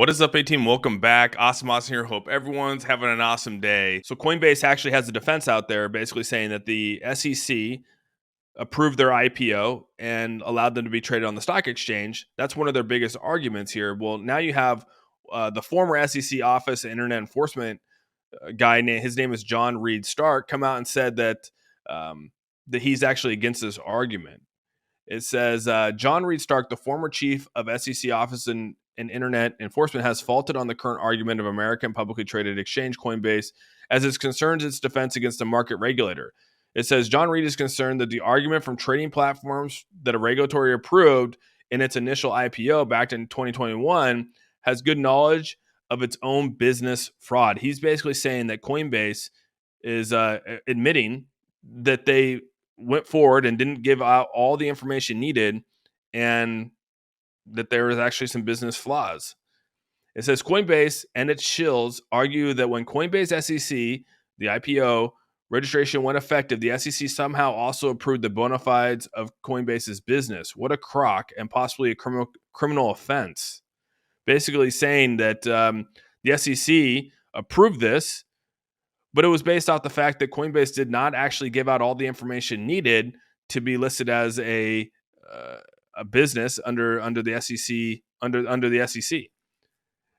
What is up, A-Team? Welcome back. Awesome here. Hope everyone's having an awesome day. So Coinbase actually has a defense out there basically saying that the SEC approved their IPO and allowed them to be traded on the stock exchange. That's one of their biggest arguments here. Well, now you have the former SEC Office of Internet Enforcement guy, his name is John Reed Stark, come out and said that he's actually against this argument. It says, John Reed Stark, the former chief of SEC Office and Internet Enforcement, has faulted on the current argument of American publicly traded exchange Coinbase as it concerns its defense against a market regulator. It says John Reed is concerned that the argument from trading platforms that a regulatory approved in its initial IPO back in 2021 has good knowledge of its own business fraud. He's basically saying that Coinbase is admitting that they went forward and didn't give out all the information needed and that there was actually some business flaws. It says Coinbase and its shills argue that when Coinbase SEC, the IPO registration went effective, the SEC somehow also approved the bona fides of Coinbase's business. What a crock and possibly a criminal offense. Basically saying that the SEC approved this, but it was based off the fact that Coinbase did not actually give out all the information needed to be listed as a business under the SEC under the SEC.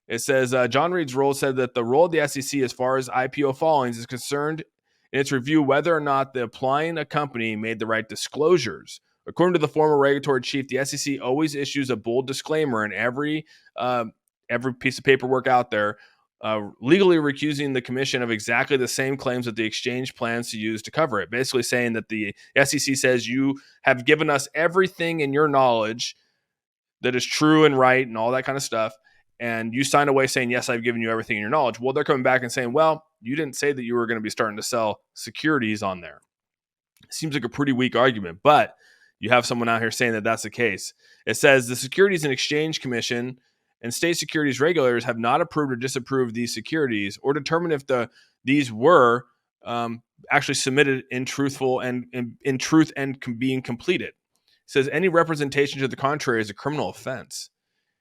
It says John Reed's role said that the role of the SEC as far as IPO filings is concerned in its review whether or not the applying a company made the right disclosures. According to the former regulatory chief, the SEC always issues a bold disclaimer in every piece of paperwork out there, legally recusing the commission of exactly the same claims that the exchange plans to use to cover it. Basically saying that the SEC says you have given us everything in your knowledge that is true and right and all that kind of stuff, and you signed away saying, yes, I've given you everything in your knowledge. Well, they're coming back and saying, well, you didn't say that you were going to be starting to sell securities on there. Seems like a pretty weak argument, but you have someone out here saying that that's the case. It says the Securities and Exchange Commission and state securities regulators have not approved or disapproved these securities or determined if these were actually submitted in truth and being completed. It says any representation to the contrary is a criminal offense.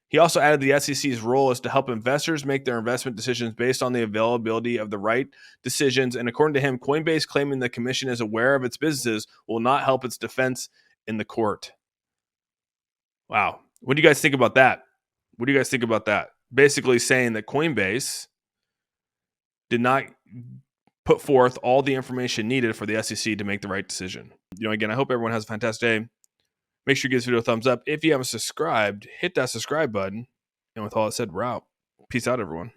He also added the SEC's role is to help investors make their investment decisions based on the availability of the right decisions. And according to him, Coinbase claiming the commission is aware of its businesses will not help its defense in the court. Wow. What do you guys think about that? Basically saying that Coinbase did not put forth all the information needed for the SEC to make the right decision. Again, I hope everyone has a fantastic day. Make sure you give this video a thumbs up. If you haven't subscribed, hit that subscribe button. And with all that said, we're out. Peace out, everyone.